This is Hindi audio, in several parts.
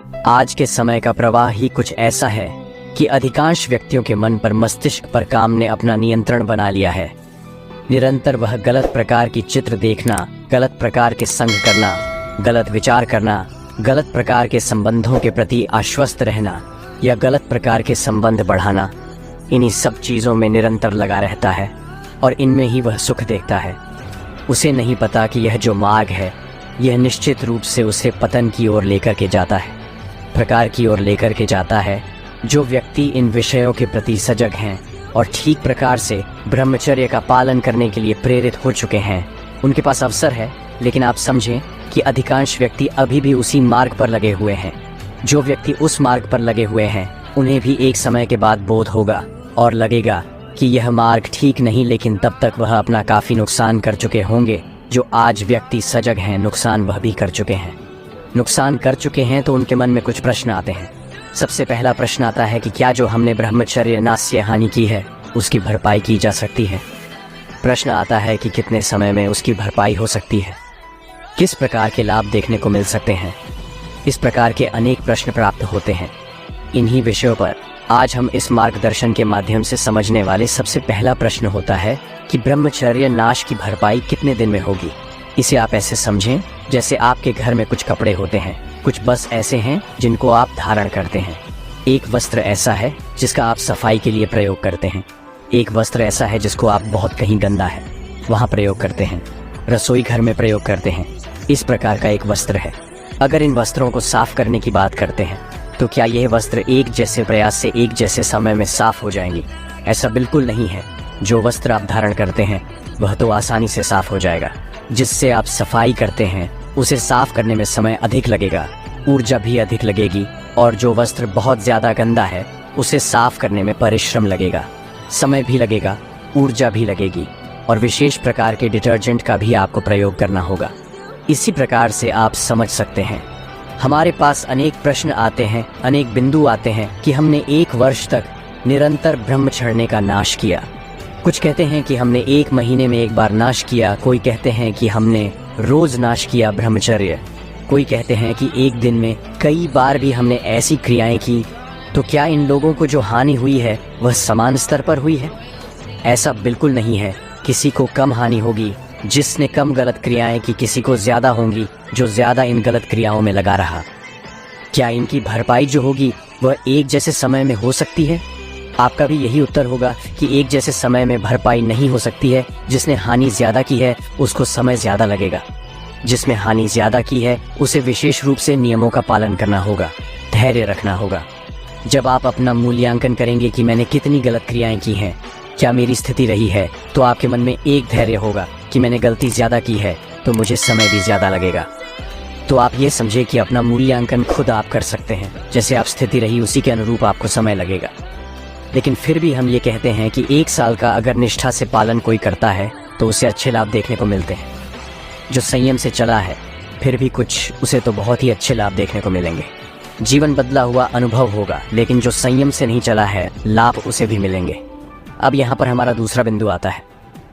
आज के समय का प्रवाह ही कुछ ऐसा है कि अधिकांश व्यक्तियों के मन पर, मस्तिष्क पर काम ने अपना नियंत्रण बना लिया है। निरंतर वह गलत प्रकार की चित्र देखना, गलत प्रकार के संग करना, गलत विचार करना, गलत प्रकार के संबंधों के प्रति आश्वस्त रहना या गलत प्रकार के संबंध बढ़ाना, इन्हीं सब चीज़ों में निरंतर लगा रहता है और इनमें ही वह सुख देखता है। उसे नहीं पता कि यह जो मार्ग है यह निश्चित रूप से उसे पतन की ओर लेकर के जाता है, प्रकार की ओर लेकर के जाता है। जो व्यक्ति इन विषयों के प्रति सजग हैं और ठीक प्रकार से ब्रह्मचर्य का पालन करने के लिए प्रेरित हो चुके हैं, उनके पास अवसर है। लेकिन आप समझें कि अधिकांश व्यक्ति अभी भी उसी मार्ग पर लगे हुए हैं। जो व्यक्ति उस मार्ग पर लगे हुए हैं उन्हें भी एक समय के बाद बोध होगा और लगेगा कि यह मार्ग ठीक नहीं, लेकिन तब तक वह अपना काफ़ी नुकसान कर चुके होंगे। जो आज व्यक्ति सजग हैं, नुकसान वह भी कर चुके हैं। नुकसान कर चुके हैं तो उनके मन में कुछ प्रश्न आते हैं। सबसे पहला प्रश्न आता है कि क्या जो हमने ब्रह्मचर्य नास्य हानि की है उसकी भरपाई की जा सकती है। प्रश्न आता है कि कितने समय में उसकी भरपाई हो सकती है, किस प्रकार के लाभ देखने को मिल सकते हैं। इस प्रकार के अनेक प्रश्न प्राप्त होते हैं। इन्हीं विषयों पर आज हम इस मार्गदर्शन के माध्यम से समझने वाले सबसे पहला प्रश्न होता है कि ब्रह्मचर्य नाश की भरपाई कितने दिन में होगी। इसे आप ऐसे समझें जैसे आपके घर में कुछ कपड़े होते हैं, कुछ बस ऐसे हैं जिनको आप धारण करते हैं। एक वस्त्र ऐसा है जिसका आप सफाई के लिए प्रयोग करते हैं, एक वस्त्र ऐसा है जिसको आप बहुत कहीं गंदा है वहाँ प्रयोग करते हैं, रसोई घर में प्रयोग करते हैं। इस प्रकार का एक वस्त्र है। अगर इन वस्त्रों को साफ करने की बात करते हैं तो क्या यह वस्त्र एक जैसे प्रयास से एक जैसे समय में साफ हो जाएंगी? ऐसा बिल्कुल नहीं है। जो वस्त्र आप धारण करते हैं वह तो आसानी से साफ हो जाएगा। जिससे आप सफाई करते हैं उसे साफ करने में समय अधिक लगेगा, ऊर्जा भी अधिक लगेगी। और जो वस्त्र बहुत ज़्यादा गंदा है उसे साफ करने में परिश्रम लगेगा, समय भी लगेगा, ऊर्जा भी लगेगी और विशेष प्रकार के डिटर्जेंट का भी आपको प्रयोग करना होगा। इसी प्रकार से आप समझ सकते हैं हमारे पास अनेक प्रश्न आते हैं, अनेक बिंदु आते हैं कि हमने 1 वर्ष तक निरंतर ब्रह्मचर्य का नाश किया। कुछ कहते हैं कि हमने 1 महीने में एक बार नाश किया, कोई कहते हैं कि हमने रोज नाश किया ब्रह्मचर्य, कोई कहते हैं कि एक दिन में कई बार भी हमने ऐसी क्रियाएं की। तो क्या इन लोगों को जो हानि हुई है वह समान स्तर पर हुई है? ऐसा बिल्कुल नहीं है। किसी को कम हानि होगी जिसने कम गलत क्रियाएं की, किसी को ज़्यादा होंगी जो ज़्यादा इन गलत क्रियाओं में लगा रहा। क्या इनकी भरपाई जो होगी वह एक जैसे समय में हो सकती है? आपका भी यही उत्तर होगा कि एक जैसे समय में भरपाई नहीं हो सकती है। जिसने हानि ज़्यादा की है उसको समय ज़्यादा लगेगा, जिसमें हानि ज़्यादा की है उसे विशेष रूप से नियमों का पालन करना होगा, धैर्य रखना होगा। जब आप अपना मूल्यांकन करेंगे कि मैंने कितनी गलत क्रियाएं की हैं, क्या मेरी स्थिति रही है, तो आपके मन में एक धैर्य होगा कि मैंने गलती ज़्यादा की है तो मुझे समय भी ज़्यादा लगेगा। तो आप ये समझे कि अपना मूल्यांकन खुद आप कर सकते हैं। जैसे आप स्थिति रही उसी के अनुरूप आपको समय लगेगा। लेकिन फिर भी हम ये कहते हैं कि 1 साल का अगर निष्ठा से पालन कोई करता है तो उसे अच्छे लाभ देखने को मिलते हैं। जो संयम से चला है फिर भी कुछ उसे तो बहुत ही अच्छे लाभ देखने को मिलेंगे। जीवन बदला हुआ अनुभव होगा। लेकिन जो संयम से नहीं चला है लाभ उसे भी मिलेंगे। अब यहाँ पर हमारा दूसरा बिंदु आता है।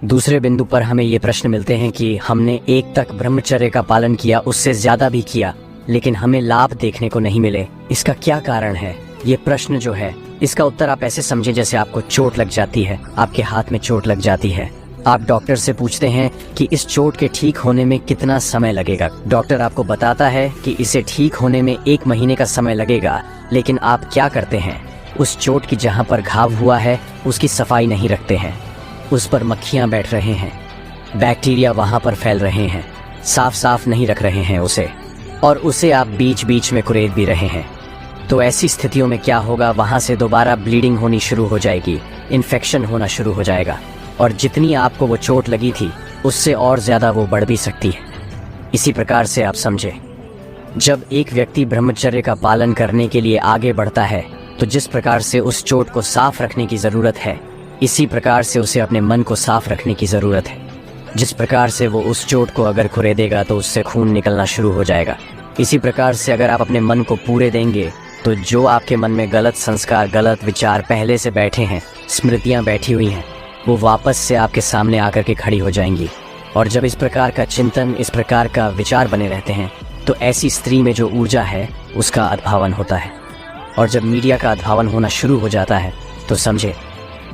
दूसरे बिंदु पर हमें ये प्रश्न मिलते हैं कि हमने 1 तक ब्रह्मचर्य का पालन किया, उससे ज़्यादा भी किया, लेकिन हमें लाभ देखने को नहीं मिले। इसका क्या कारण है? ये प्रश्न जो है इसका उत्तर आप ऐसे समझें जैसे आपको चोट लग जाती है, आपके हाथ में चोट लग जाती है। आप डॉक्टर से पूछते हैं कि इस चोट के ठीक होने में कितना समय लगेगा। डॉक्टर आपको बताता है कि इसे ठीक होने में 1 महीने का समय लगेगा। लेकिन आप क्या करते हैं? उस चोट की जहाँ पर घाव हुआ है उसकी सफाई नहीं रखते हैं, उस पर मक्खियाँ बैठ रहे हैं, बैक्टीरिया वहाँ पर फैल रहे हैं, साफ नहीं रख रहे हैं उसे, और उसे आप बीच बीच में कुरेद भी रहे हैं। तो ऐसी स्थितियों में क्या होगा? वहाँ से दोबारा ब्लीडिंग होनी शुरू हो जाएगी, इन्फेक्शन होना शुरू हो जाएगा और जितनी आपको वो चोट लगी थी उससे और ज़्यादा वो बढ़ भी सकती है। इसी प्रकार से आप समझे, जब एक व्यक्ति ब्रह्मचर्य का पालन करने के लिए आगे बढ़ता है तो जिस प्रकार से उस चोट को साफ रखने की ज़रूरत है, इसी प्रकार से उसे अपने मन को साफ रखने की ज़रूरत है। जिस प्रकार से वो उस चोट को अगर खुरेदेगा तो उससे खून निकलना शुरू हो जाएगा। इसी प्रकार से अगर आप अपने मन को पूरे देंगे तो जो आपके मन में गलत संस्कार, गलत विचार पहले से बैठे हैं, स्मृतियाँ बैठी हुई हैं, वो वापस से आपके सामने आकर के खड़ी हो जाएंगी। और जब इस प्रकार का चिंतन, इस प्रकार का विचार बने रहते हैं तो ऐसी स्त्री में जो ऊर्जा है उसका अद्भावन होता है। और जब मीडिया का अद्भावन होना शुरू हो जाता है तो समझे,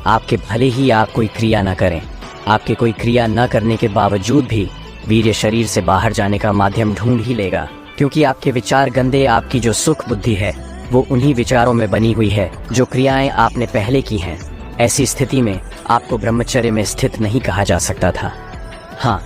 आपके भले ही आप कोई क्रिया न करें, आपके कोई क्रिया न करने के बावजूद भी वीर्य शरीर से बाहर जाने का माध्यम ढूंढ ही लेगा, क्योंकि आपके विचार गंदे, आपकी जो सुख बुद्धि है वो उन्हीं विचारों में बनी हुई है जो क्रियाएं आपने पहले की हैं। ऐसी स्थिति में आपको ब्रह्मचर्य में स्थित नहीं कहा जा सकता था। हाँ,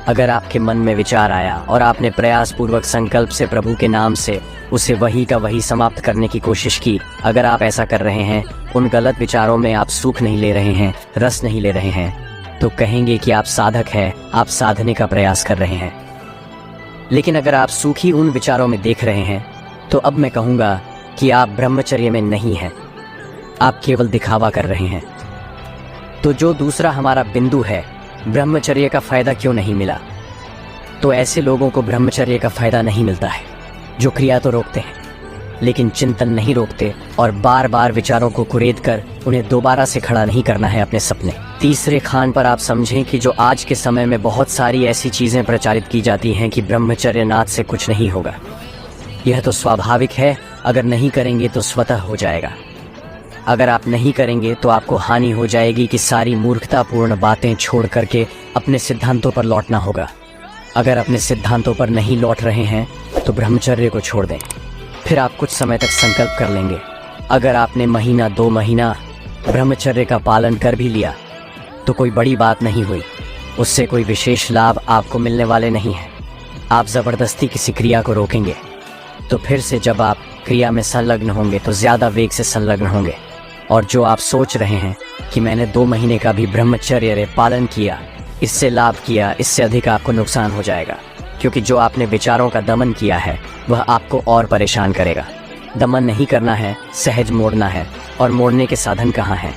अगर आपके मन में विचार आया और आपने प्रयास पूर्वक संकल्प से प्रभु के नाम से उसे वही का वही समाप्त करने की कोशिश की, अगर आप ऐसा कर रहे हैं, उन गलत विचारों में आप सुख नहीं ले रहे हैं, रस नहीं ले रहे हैं, तो कहेंगे कि आप साधक हैं, आप साधने का प्रयास कर रहे हैं। लेकिन अगर आप सुख ही उन विचारों में देख रहे हैं, तो अब मैं कहूँगा कि आप ब्रह्मचर्य में नहीं हैं, आप केवल दिखावा कर रहे हैं। तो जो दूसरा हमारा बिंदु है, ब्रह्मचर्य का फायदा क्यों नहीं मिला? तो ऐसे लोगों को ब्रह्मचर्य का फायदा नहीं मिलता है जो क्रिया तो रोकते हैं लेकिन चिंतन नहीं रोकते और बार बार विचारों को कुरेद कर उन्हें दोबारा से खड़ा नहीं करना है अपने सपने। तीसरे खान पर आप समझें कि जो आज के समय में बहुत सारी ऐसी चीजें प्रचारित की जाती हैं कि ब्रह्मचर्य नाथ से कुछ नहीं होगा। यह तो स्वाभाविक है, अगर नहीं करेंगे तो स्वतः हो जाएगा। अगर आप नहीं करेंगे तो आपको हानि हो जाएगी कि सारी मूर्खतापूर्ण बातें छोड़ करके अपने सिद्धांतों पर लौटना होगा। अगर अपने सिद्धांतों पर नहीं लौट रहे हैं तो ब्रह्मचर्य को छोड़ दें, फिर आप कुछ समय तक संकल्प कर लेंगे। अगर आपने महीना 2 महीना ब्रह्मचर्य का पालन कर भी लिया तो कोई बड़ी बात नहीं हुई, उससे कोई विशेष लाभ आपको मिलने वाले नहीं है। आप जबरदस्ती किसी क्रिया को रोकेंगे तो फिर से जब आप क्रिया में संलग्न होंगे तो ज्यादा वेग से संलग्न होंगे, और जो आप सोच रहे हैं कि मैंने 2 महीने का भी ब्रह्मचर्य पालन किया, इससे लाभ किया, इससे अधिक आपको नुकसान हो जाएगा, क्योंकि जो आपने विचारों का दमन किया है वह आपको और परेशान करेगा। दमन नहीं करना है, सहज मोड़ना है, और मोड़ने के साधन कहाँ हैं?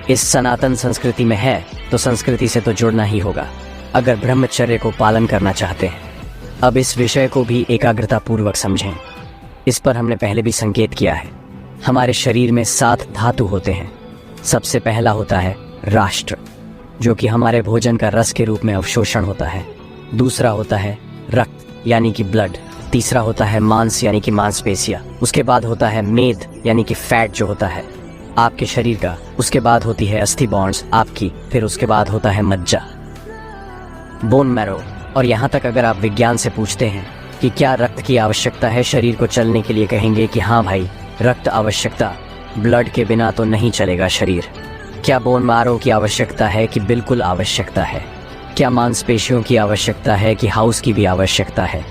इस सनातन संस्कृति में है, तो संस्कृति से तो जुड़ना ही होगा अगर ब्रह्मचर्य को पालन करना चाहते हैं। अब इस विषय को भी एकाग्रता पूर्वक समझें। इस पर हमने पहले भी संकेत किया है। हमारे शरीर में 7 धातु होते हैं। सबसे पहला होता है राष्ट्र, जो कि हमारे भोजन का रस के रूप में अवशोषण होता है। दूसरा होता है रक्त यानी कि ब्लड। तीसरा होता है मांस यानी कि मांसपेशियां। उसके बाद होता है मेद यानी कि फैट जो होता है आपके शरीर का। उसके बाद होती है अस्थि बॉन्ड्स आपकी। फिर उसके बाद होता है मज्जा, बोन मैरो। और यहाँ तक अगर आप विज्ञान से पूछते हैं कि क्या रक्त की आवश्यकता है शरीर को चलने के लिए, कहेंगे कि हाँ भाई, रक्त आवश्यकता, ब्लड के बिना तो नहीं चलेगा शरीर। क्या बोन मैरो की आवश्यकता है? कि बिल्कुल आवश्यकता है। क्या मांसपेशियों की आवश्यकता है? कि हाँ उसकी भी आवश्यकता है।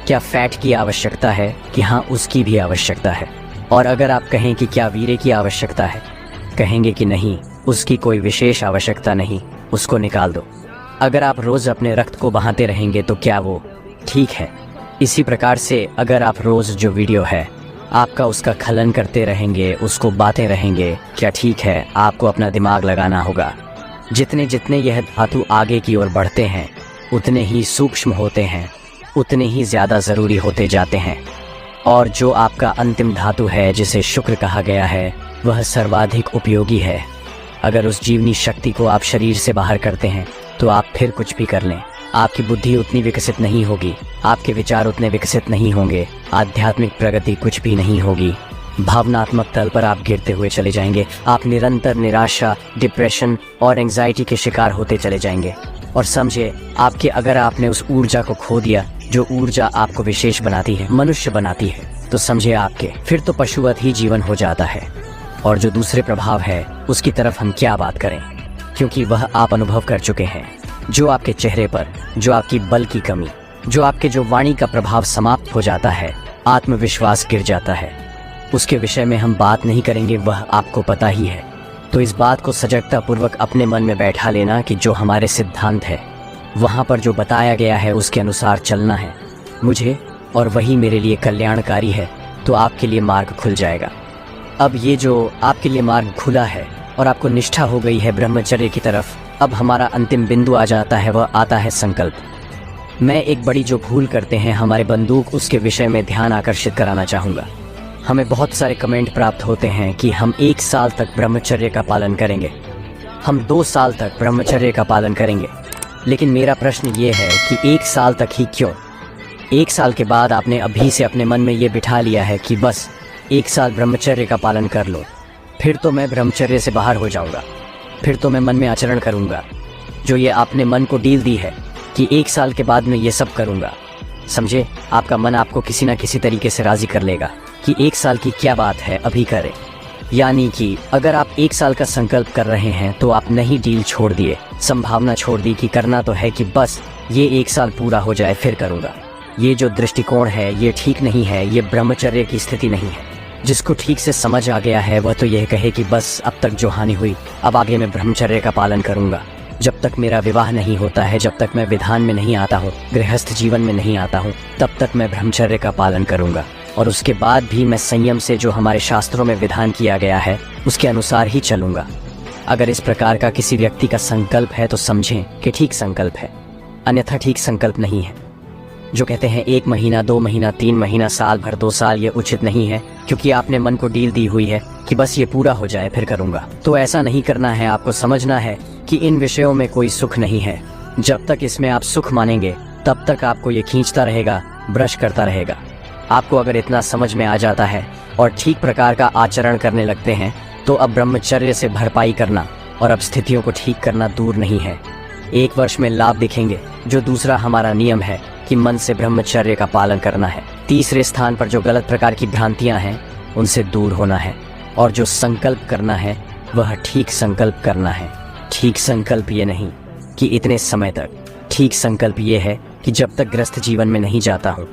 क्या फैट की आवश्यकता है? कि हाँ उसकी भी आवश्यकता है। और अगर आप कहें कि क्या वीर्य की आवश्यकता है, कहेंगे कि नहीं, उसकी कोई विशेष आवश्यकता नहीं, उसको निकाल दो। अगर आप रोज अपने रक्त को बहाते रहेंगे तो क्या वो ठीक है? इसी प्रकार से अगर आप रोज जो वीडियो है आपका उसका खलन करते रहेंगे, उसको बातें रहेंगे, क्या ठीक है? आपको अपना दिमाग लगाना होगा। जितने जितने यह धातु आगे की ओर बढ़ते हैं उतने ही सूक्ष्म होते हैं, उतने ही ज्यादा जरूरी होते जाते हैं। और जो आपका अंतिम धातु है जिसे शुक्र कहा गया है, वह सर्वाधिक उपयोगी है। अगर उस जीवनी शक्ति को आप शरीर से बाहर करते हैं तो आप फिर कुछ भी कर लें, आपकी बुद्धि उतनी विकसित नहीं होगी, आपके विचार उतने विकसित नहीं होंगे, आध्यात्मिक प्रगति कुछ भी नहीं होगी। भावनात्मक तल पर आप गिरते हुए चले जाएंगे। आप निरंतर निराशा, डिप्रेशन और एंजाइटी के शिकार होते चले जाएंगे। और समझिए, आपके अगर आपने उस ऊर्जा को खो दिया जो ऊर्जा आपको विशेष बनाती है, मनुष्य बनाती है, तो समझिए आपके फिर तो पशुवत ही जीवन हो जाता है। और जो दूसरे प्रभाव है उसकी तरफ हम क्या बात करें, क्योंकि वह आप अनुभव कर चुके हैं। जो आपके चेहरे पर, जो आपकी बल की कमी, जो आपके जो वाणी का प्रभाव समाप्त हो जाता है, आत्मविश्वास गिर जाता है, उसके विषय में हम बात नहीं करेंगे, वह आपको पता ही है। तो इस बात को सजगता पूर्वक अपने मन में बैठा लेना कि जो हमारे सिद्धांत है वहाँ पर जो बताया गया है उसके अनुसार चलना है मुझे, और वही मेरे लिए कल्याणकारी है, तो आपके लिए मार्ग खुल जाएगा। अब ये जो आपके लिए मार्ग खुला है और आपको निष्ठा हो गई है ब्रह्मचर्य की तरफ, अब हमारा अंतिम बिंदु आ जाता है, वह आता है संकल्प। मैं एक बड़ी जो भूल करते हैं हमारे बंदूक, उसके विषय में ध्यान आकर्षित कराना चाहूँगा। हमें बहुत सारे कमेंट प्राप्त होते हैं कि हम 1 साल तक ब्रह्मचर्य का पालन करेंगे, हम 2 साल तक ब्रह्मचर्य का पालन करेंगे। लेकिन मेरा प्रश्न ये है कि 1 साल तक ही क्यों? 1 साल के बाद आपने अभी से अपने मन में ये बिठा लिया है कि बस 1 साल ब्रह्मचर्य का पालन कर लो, फिर तो मैं ब्रह्मचर्य से बाहर हो जाऊंगा, फिर तो मैं मन में आचरण करूंगा। जो ये आपने मन को डील दी है कि 1 साल के बाद मैं ये सब करूंगा, समझे, आपका मन आपको किसी ना किसी तरीके से राजी कर लेगा कि 1 साल की क्या बात है, अभी करें। यानी कि अगर आप 1 साल का संकल्प कर रहे हैं तो आप नहीं डील छोड़ दिए, संभावना छोड़ दी कि करना तो है कि बस ये 1 साल पूरा हो जाए फिर करूंगा। ये जो दृष्टिकोण है ये ठीक नहीं है, ये ब्रह्मचर्य की स्थिति नहीं है। जिसको ठीक से समझ आ गया है वह तो यह कहे कि बस अब तक जो हानि हुई, अब आगे मैं ब्रह्मचर्य का पालन करूंगा। जब तक मेरा विवाह नहीं होता है, जब तक मैं विधान में नहीं आता हूँ, गृहस्थ जीवन में नहीं आता हूँ, तब तक मैं ब्रह्मचर्य का पालन करूंगा। और उसके बाद भी मैं संयम से जो हमारे शास्त्रों में विधान किया गया है उसके अनुसार ही चलूंगा। अगर इस प्रकार का किसी व्यक्ति का संकल्प है तो समझें कि ठीक संकल्प है, अन्यथा ठीक संकल्प नहीं है। जो कहते हैं 1 महीना, 2 महीना, 3 महीना, साल भर, 2 साल, ये उचित नहीं है, क्योंकि आपने मन को डील दी हुई है कि बस ये पूरा हो जाए फिर करूंगा। तो ऐसा नहीं करना है। आपको समझना है कि इन विषयों में कोई सुख नहीं है। जब तक इसमें आप सुख मानेंगे तब तक आपको ये खींचता रहेगा, ब्रश करता रहेगा। आपको अगर इतना समझ में आ जाता है और ठीक प्रकार का आचरण करने लगते हैं तो अब ब्रह्मचर्य से भरपाई करना और अब स्थितियों को ठीक करना दूर नहीं है। 1 वर्ष में लाभ दिखेंगे। जो दूसरा हमारा नियम है कि मन से ब्रह्मचर्य का पालन करना है। तीसरे स्थान पर जो गलत प्रकार की भ्रांतियां हैं उनसे दूर होना है। और जो संकल्प करना है वह ठीक संकल्प करना है। ठीक संकल्प ये नहीं कि इतने समय तक, ठीक संकल्प ये है कि जब तक ग्रस्त जीवन में नहीं जाता हूँ,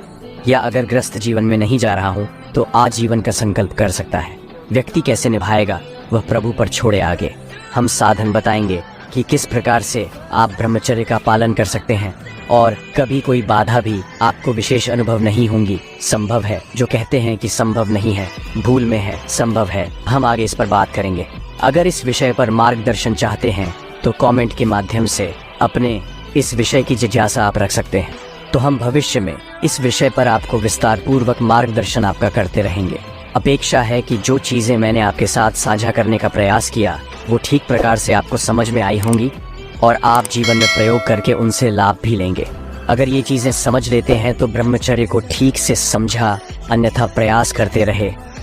या अगर ग्रस्त जीवन में नहीं जा रहा हूँ तो आजीवन का संकल्प कर सकता है। व्यक्ति कैसे निभाएगा वह प्रभु पर छोड़े। आगे हम साधन बताएंगे कि किस प्रकार से आप ब्रह्मचर्य का पालन कर सकते हैं और कभी कोई बाधा भी आपको विशेष अनुभव नहीं होंगी। संभव है, जो कहते हैं कि संभव नहीं है, भूल में है, संभव है। हम आगे इस पर बात करेंगे। अगर इस विषय पर मार्गदर्शन चाहते हैं तो कमेंट के माध्यम से अपने इस विषय की जिज्ञासा आप रख सकते हैं। तो हम भविष्य में इस विषय पर आपको विस्तार पूर्वक मार्गदर्शन आपका करते रहेंगे। अपेक्षा है कि जो चीजें मैंने आपके साथ साझा करने का प्रयास किया वो ठीक प्रकार से आपको समझ में आई होंगी और आप जीवन में प्रयोग करके उनसे लाभ भी लेंगे। अगर ये चीजें समझ लेते हैं तो ब्रह्मचर्य को ठीक से समझा, अन्यथा प्रयास करते रहे